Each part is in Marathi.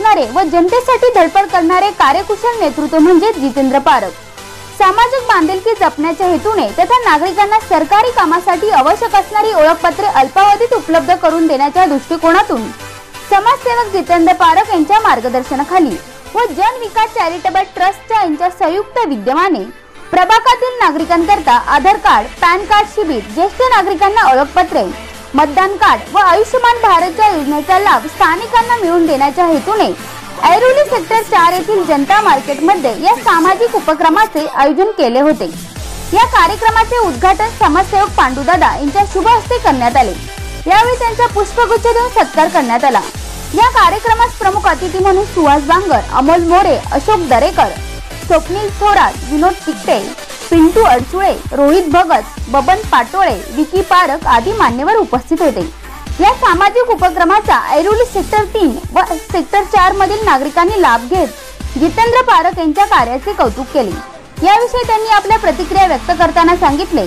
असणारे व जनतेसाठी धडपड करणारे कार्यकुशल नेतृत्व म्हणजे जितेंद्र पारख। सामाजिक बांधिलकी जपण्याच्या हेतूने तथा नागरिकांना सरकारी कामासाठी आवश्यक असणारी ओळखपत्रे अल्पावधीत उपलब्ध करून देण्याच्या दृष्टिकोनातून समाजसेवक जितेंद्र पारख यांच्या मार्गदर्शनाखाली व जन विकास चॅरिटेबल ट्रस्टच्या यांच्या संयुक्त विद्यमाने प्रभागातील नागरिकांकरता आधार कार्ड, पॅन कार्ड शिबिर, ज्येष्ठ नागरिकांना ओळखपत्रे, मतदान कार्ड व आयुष्यमान भारतच्या योजनेचा लाभ स्थानिकांना मिळवून देण्याच्या हेतूने ऐरोली सेक्टर 4 येथील जनता मार्केटमध्ये या सामाजिक उपक्रमाचे आयोजन केले होते। या कार्यक्रमाचे उद्घाटन समाजसेवक पांडुदादा यांच्या शुभ हस्ते करण्यात आले। यावेळी त्यांचा पुष्पगुच्छ देऊन सत्कार करण्यात आला। या कार्यक्रमास प्रमुख अतिथी म्हणून सुहास बांगर, अमोल मोरे, अशोक दरेकर, स्वप्नील थोरात, विनोद तिकटे, पिंटू अडचुळे, रोहित भगत, बबन पाटोळे, विकी पारख आदी मान्यवर उपस्थित होते। या सामाजिक उपक्रमाचा ऐरोली सेक्टर 3 व सेक्टर 4 मधील नागरिकांनी लाभ घेत जितेंद्र पारख यांच्या कार्याचे कौतुक केले। याविषयी त्यांनी आपल्या प्रतिक्रिया व्यक्त करताना सांगितले,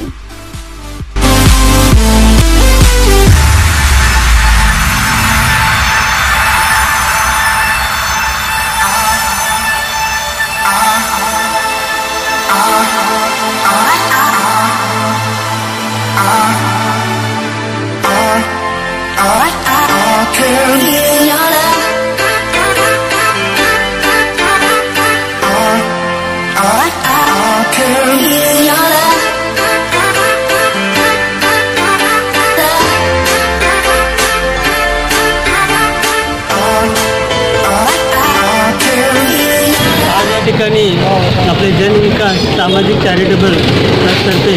ठिकाणी आपले जन विकास सामाजिक चॅरिटेबल ट्रस्टतर्फे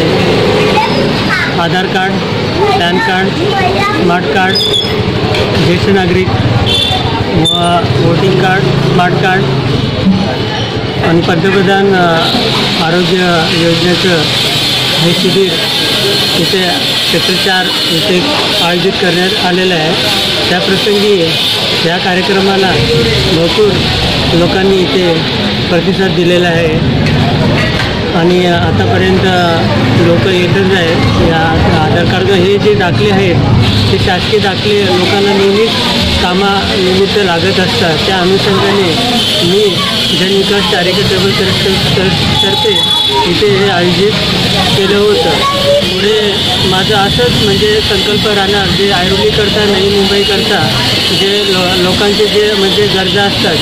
Aadhaar card, PAN card, smart card, ज्येष्ठ नागरिक व वोटिंग कार्ड, स्मार्ट कार्ड आणि पंतप्रधान आरोग्य योजनेचं हे शिबिर इथे सेक्टर 4 इथे आयोजित करण्यात आलेलं आहे। त्याप्रसंगी या कार्यक्रमाला भरपूर लोकांनी इथे प्रतिसाद दिलेला आहे आणि आतापर्यंत लोक येतच आहेत। या आधार कार्ड हे जे दाखले आहेत ते शासकीय दाखले लोकांना नेहमीच कामानिमित्त लागत असतात। त्या अनुषंगाने मी जन विकास चॅरिटेबल ट्रस्टतर्फे इथे हे आयोजित केलं होतं। पुढे माझं असंच म्हणजे संकल्प राहणार, जे ऐरोलीकरता, नवी मुंबईकरता जे लोकांचे जे म्हणजे गरजा असतात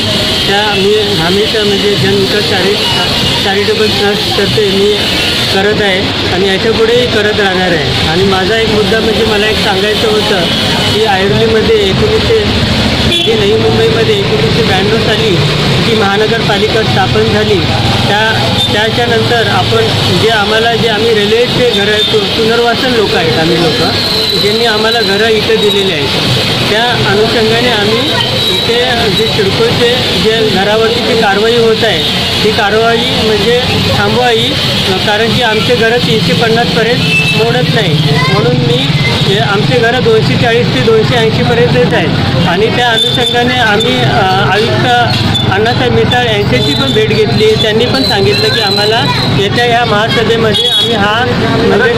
त्या मी हमेशा म्हणजे जन विकास चॅरिटेबल ट्रस्टतर्फे मी करत आहे आणि याच्यापुढेही करत राहणार आहे। आणि माझा एक मुद्दा म्हणजे मला एक सांगायचं होतं की ऐरोलीमध्ये जी नवी मुंबईमध्ये 1992 साली जी महानगरपालिका स्थापन झाली त्याच्यानंतर आपण जे आम्ही रेल्वेचे घर पुनर्वसन लोक आहेत, आम्ही लोक ज्यांनी आम्हाला घरं इथं दिलेले आहेत, त्या अनुषंगाने आम्ही इथे जे सिडकोचे जे घरावरती जी कारवाई होत आहे ती कारवाई म्हणजे थांबवावी, कारण की आमचे घरं 350पर्यंत मोडत नाही। म्हणून मी आमचे घरं 240 ते 280पर्यंत येत आहेत आणि त्या अनुषंगाने आम्ही आयुक्त अण्णासाहेब मिसाळ यांच्याशी पण भेट घेतली। त्यांनी पण सांगितलं की आम्हाला येत्या या महासभेमध्ये आम्ही हा म्हणजे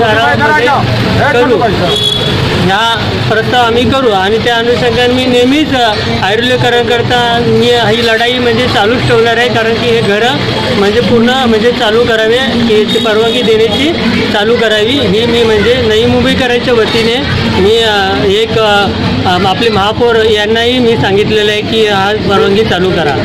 करू, ह्या प्रस्ताव आम्ही करू आणि त्या अनुषंगाने मी नेहमीच ऐरोलीकरांकरता मी ही लढाई म्हणजे चालूच ठेवणार आहे, कारण की हे घरं म्हणजे पूर्ण म्हणजे चालू करावे, याची परवानगी देण्याची चालू करावी ही मी म्हणजे नवी मुंबईकरांच्या वतीने मी एक आपले महापौर यांनाही मी सांगितलेलं आहे की हा परवानगी चालू करा।